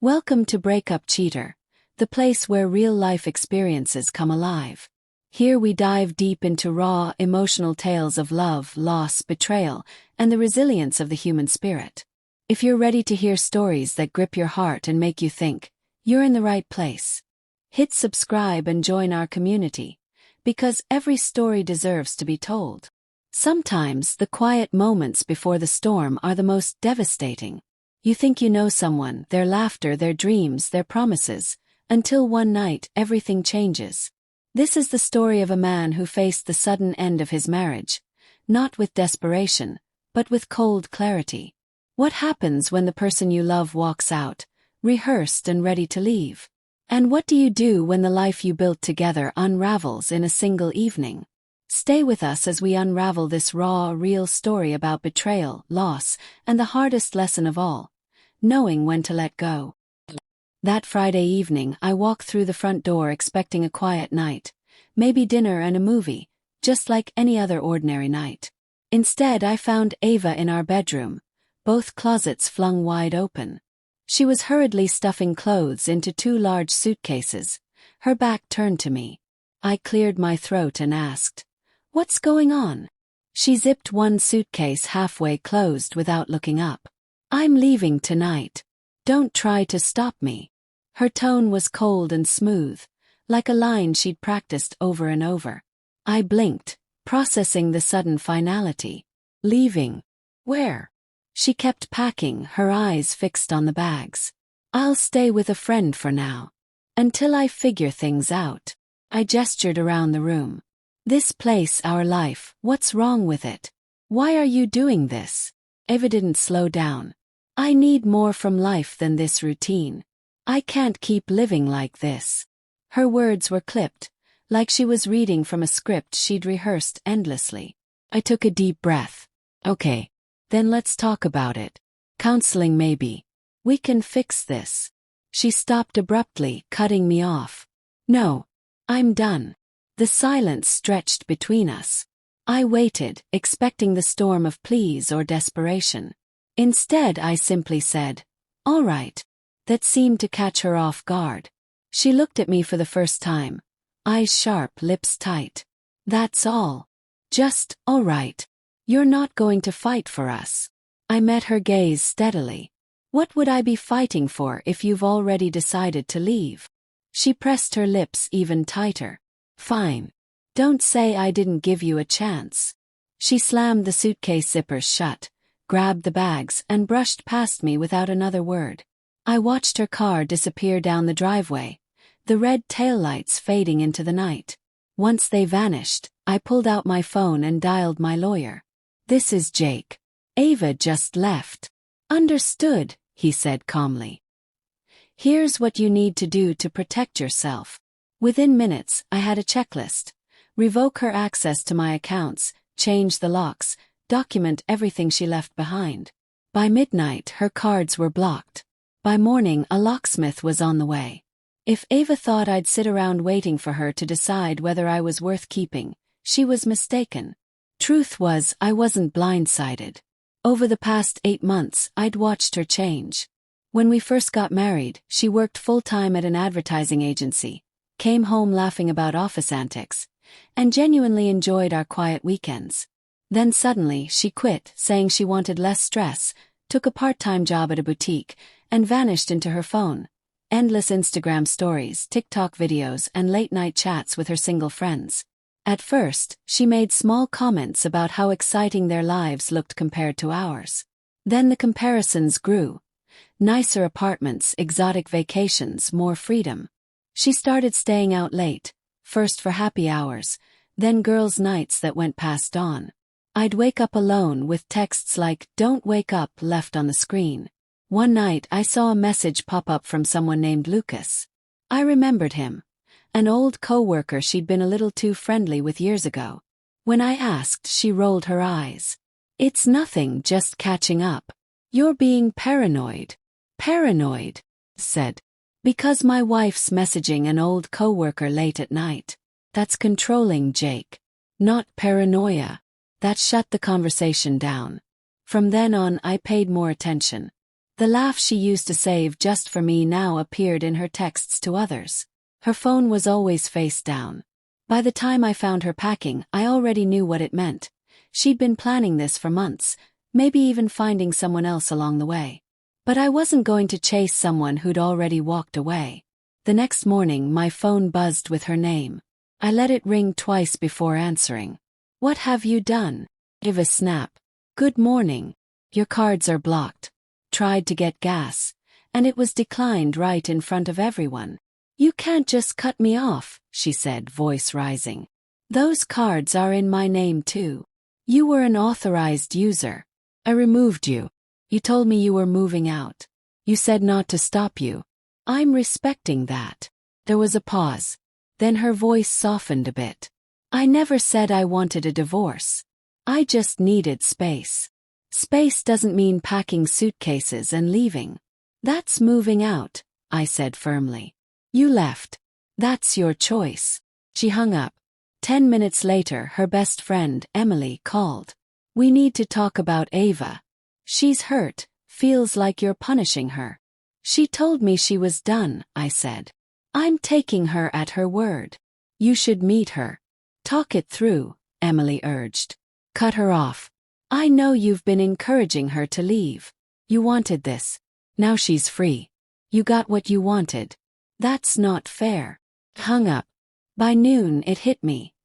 Welcome to Breakup Cheater, the place where real-life experiences come alive. Here we dive deep into raw, emotional tales of love, loss, betrayal, and the resilience of the human spirit. If you're ready to hear stories that grip your heart and make you think, you're in the right place. Hit subscribe and join our community, because every story deserves to be told. Sometimes the quiet moments before the storm are the most devastating. You think you know someone, their laughter, their dreams, their promises, until one night everything changes. This is the story of a man who faced the sudden end of his marriage, not with desperation, but with cold clarity. What happens when the person you love walks out, rehearsed and ready to leave? And what do you do when the life you built together unravels in a single evening? Stay with us as we unravel this raw, real story about betrayal, loss, and the hardest lesson of all, knowing when to let go. That Friday evening, I walked through the front door expecting a quiet night, maybe dinner and a movie, just like any other ordinary night. Instead, I found Ava in our bedroom, both closets flung wide open. She was hurriedly stuffing clothes into 2 large suitcases, her back turned to me. I cleared my throat and asked, "What's going on?" She zipped one suitcase halfway closed without looking up. "I'm leaving tonight. Don't try to stop me." Her tone was cold and smooth, like a line she'd practiced over and over. I blinked, processing the sudden finality. "Leaving? Where?" She kept packing, her eyes fixed on the bags. "I'll stay with a friend for now. Until I figure things out." I gestured around the room. "This place, our life, what's wrong with it? Why are you doing this?" Ava didn't slow down. "I need more from life than this routine. I can't keep living like this." Her words were clipped, like she was reading from a script she'd rehearsed endlessly. I took a deep breath. "Okay, then let's talk about it. Counseling maybe. We can fix this." She stopped abruptly, cutting me off. "No. I'm done." The silence stretched between us. I waited, expecting the storm of pleas or desperation. Instead, I simply said, "All right." That seemed to catch her off guard. She looked at me for the first time, eyes sharp, lips tight. "That's all? Just, all right? You're not going to fight for us?" I met her gaze steadily. "What would I be fighting for if you've already decided to leave?" She pressed her lips even tighter. "Fine. Don't say I didn't give you a chance." She slammed the suitcase zippers shut, grabbed the bags, and brushed past me without another word. I watched her car disappear down the driveway, the red taillights fading into the night. Once they vanished, I pulled out my phone and dialed my lawyer. "This is Jake. Ava just left." "Understood," he said calmly. "Here's what you need to do to protect yourself." Within minutes, I had a checklist. Revoke her access to my accounts, change the locks, document everything she left behind. By midnight, her cards were blocked. By morning, a locksmith was on the way. If Ava thought I'd sit around waiting for her to decide whether I was worth keeping, she was mistaken. Truth was, I wasn't blindsided. Over the past 8 months, I'd watched her change. When we first got married, she worked full-time at an advertising agency, came home laughing about office antics, and genuinely enjoyed our quiet weekends. Then suddenly, she quit, saying she wanted less stress, took a part-time job at a boutique, and vanished into her phone. Endless Instagram stories, TikTok videos, and late-night chats with her single friends. At first, she made small comments about how exciting their lives looked compared to ours. Then the comparisons grew. Nicer apartments, exotic vacations, more freedom. She started staying out late, first for happy hours, then girls' nights that went past dawn. I'd wake up alone with texts like, "Don't wake up," left on the screen. One night, I saw a message pop up from someone named Lucas. I remembered him. An old co-worker she'd been a little too friendly with years ago. When I asked, she rolled her eyes. "It's nothing, just catching up." "You're being paranoid." "Paranoid," said. "Because my wife's messaging an old co-worker late at night. That's controlling, Jake. Not paranoia." That shut the conversation down. From then on, I paid more attention. The laugh she used to save just for me now appeared in her texts to others. Her phone was always face down. By the time I found her packing, I already knew what it meant. She'd been planning this for months, maybe even finding someone else along the way. But I wasn't going to chase someone who'd already walked away. The next morning, my phone buzzed with her name. I let it ring twice before answering. "What have you done?" Eva snapped. "Good morning. Your cards are blocked." Tried to get gas, and it was declined right in front of everyone. "You can't just cut me off," she said, voice rising. "Those cards are in my name too. You were an authorized user. I removed you. You told me you were moving out. You said not to stop you. I'm respecting that." There was a pause. Then her voice softened a bit. "I never said I wanted a divorce. I just needed space. Space doesn't mean packing suitcases and leaving. That's moving out," I said firmly. "You left. That's your choice." She hung up. 10 minutes later, her best friend, Emily, called. "We need to talk about Ava. She's hurt, feels like you're punishing her." "She told me she was done," I said. "I'm taking her at her word." "You should meet her. Talk it through," Emily urged. "Cut her off. I know you've been encouraging her to leave. You wanted this. Now she's free. You got what you wanted. That's not fair." Hung up. By noon it hit me.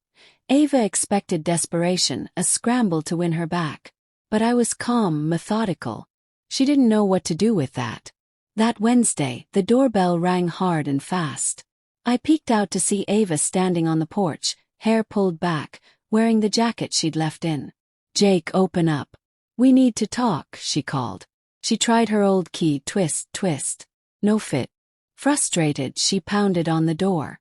Ava expected desperation, a scramble to win her back. But I was calm, methodical. She didn't know what to do with that. That Wednesday, the doorbell rang hard and fast. I peeked out to see Ava standing on the porch, hair pulled back, wearing the jacket she'd left in. "Jake, open up. We need to talk," she called. She tried her old key, twist, twist. No fit. Frustrated, she pounded on the door.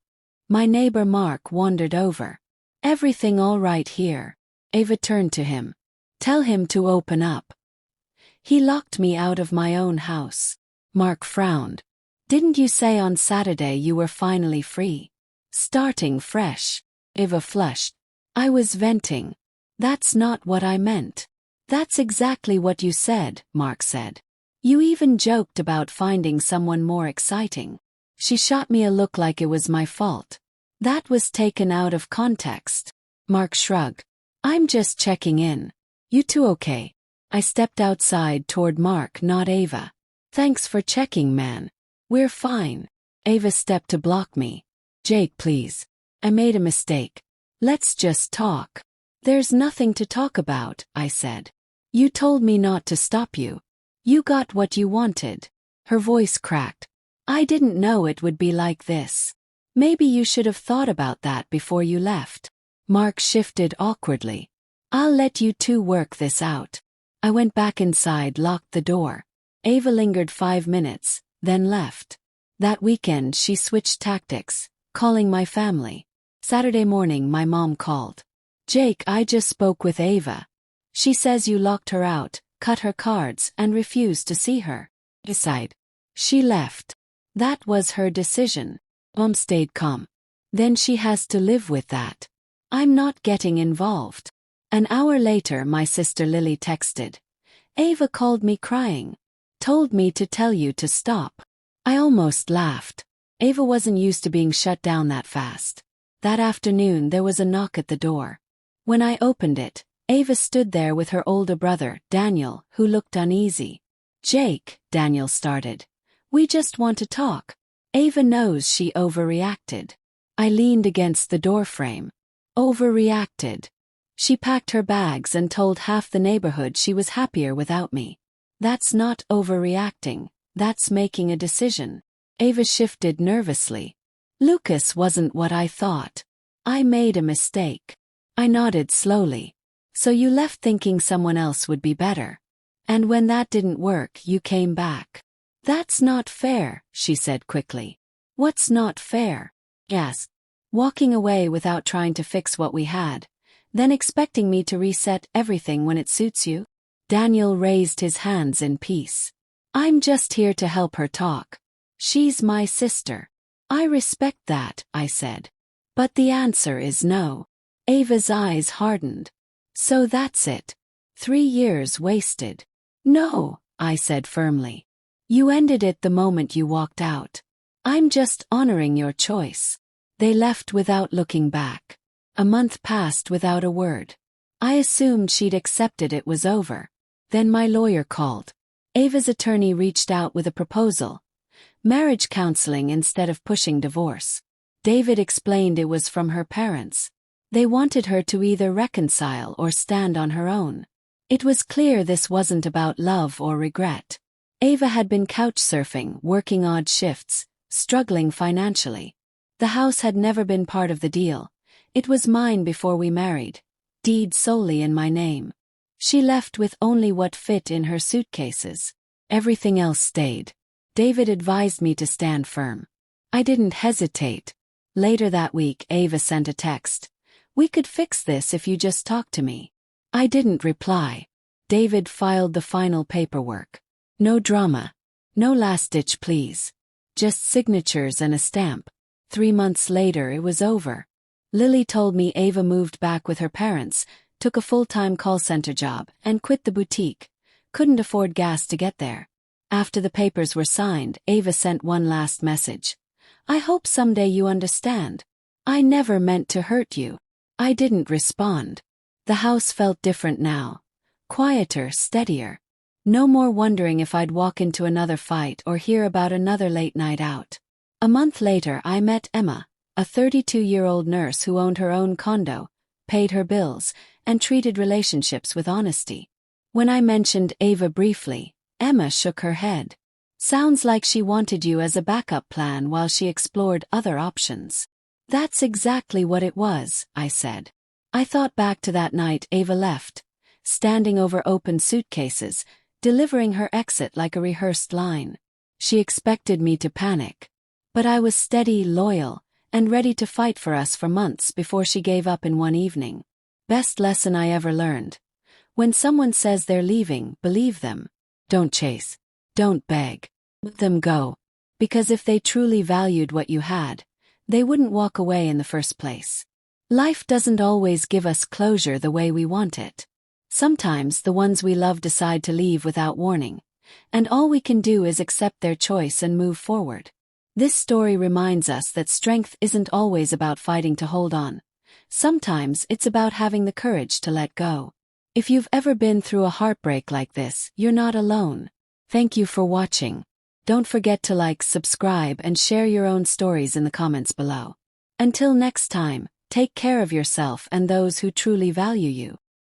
My neighbor Mark wandered over. "Everything all right here?" Ava turned to him. "Tell him to open up. He locked me out of my own house." Mark frowned. "Didn't you say on Saturday you were finally free? Starting fresh?" Ava flushed. "I was venting. That's not what I meant." "That's exactly what you said," Mark said. "You even joked about finding someone more exciting." She shot me a look like it was my fault. "That was taken out of context." Mark shrugged. "I'm just checking in. You two okay?" I stepped outside toward Mark, not Ava. "Thanks for checking, man. We're fine." Ava stepped to block me. "Jake, please. I made a mistake. Let's just talk." "There's nothing to talk about," I said. "You told me not to stop you. You got what you wanted." Her voice cracked. "I didn't know it would be like this. Maybe you should have thought about that before you left." Mark shifted awkwardly. "I'll let you two work this out." I went back inside, locked the door. Ava lingered 5 minutes, then left. That weekend she switched tactics, calling my family. Saturday morning my mom called. "Jake, I just spoke with Ava. She says you locked her out, cut her cards, and refused to see her." Decide. "She left. That was her decision." Mom stayed calm. "Then she has to live with that. I'm not getting involved." An hour later my sister Lily texted. "Ava called me crying. Told me to tell you to stop." I almost laughed. Ava wasn't used to being shut down that fast. That afternoon there was a knock at the door. When I opened it, Ava stood there with her older brother, Daniel, who looked uneasy. "Jake," Daniel started. "We just want to talk." Ava knows she overreacted. I leaned against the doorframe. Overreacted. She packed her bags and told half the neighborhood she was happier without me. That's not overreacting, that's making a decision. Ava shifted nervously. "Lucas wasn't what I thought. I made a mistake." I nodded slowly. "So you left thinking someone else would be better. And when that didn't work, you came back." "That's not fair," she said quickly. "What's not fair?" "Yes. Walking away without trying to fix what we had, then expecting me to reset everything when it suits you." Daniel raised his hands in peace. "I'm just here to help her talk. She's my sister." "I respect that," I said. "But the answer is no." Ava's eyes hardened. "So that's it. 3 years wasted." "No," I said firmly. You ended it the moment you walked out. I'm just honoring your choice. They left without looking back. A month passed without a word. I assumed she'd accepted it was over. Then my lawyer called. Ava's attorney reached out with a proposal. Marriage counseling instead of pushing divorce. David explained it was from her parents. They wanted her to either reconcile or stand on her own. It was clear this wasn't about love or regret. Ava had been couch surfing, working odd shifts, struggling financially. The house had never been part of the deal. It was mine before we married. Deed solely in my name. She left with only what fit in her suitcases. Everything else stayed. David advised me to stand firm. I didn't hesitate. Later that week, Ava sent a text. We could fix this if you just talk to me. I didn't reply. David filed the final paperwork. No drama. No last-ditch pleas. Just signatures and a stamp. 3 months later it was over. Lily told me Ava moved back with her parents, took a full-time call center job, and quit the boutique. Couldn't afford gas to get there. After the papers were signed, Ava sent one last message. I hope someday you understand. I never meant to hurt you. I didn't respond. The house felt different now. Quieter, steadier. No more wondering if I'd walk into another fight or hear about another late night out. A month later I met Emma, a 32-year-old nurse who owned her own condo, paid her bills, and treated relationships with honesty. When I mentioned Ava briefly, Emma shook her head. Sounds like she wanted you as a backup plan while she explored other options. That's exactly what it was, I said. I thought back to that night Ava left, standing over open suitcases, delivering her exit like a rehearsed line. She expected me to panic. But I was steady, loyal, and ready to fight for us for months before she gave up in one evening. Best lesson I ever learned. When someone says they're leaving, believe them. Don't chase. Don't beg. Let them go. Because if they truly valued what you had, they wouldn't walk away in the first place. Life doesn't always give us closure the way we want it. Sometimes the ones we love decide to leave without warning, and all we can do is accept their choice and move forward. This story reminds us that strength isn't always about fighting to hold on. Sometimes it's about having the courage to let go. If you've ever been through a heartbreak like this, you're not alone. Thank you for watching. Don't forget to like, subscribe, and share your own stories in the comments below. Until next time, take care of yourself and those who truly value you.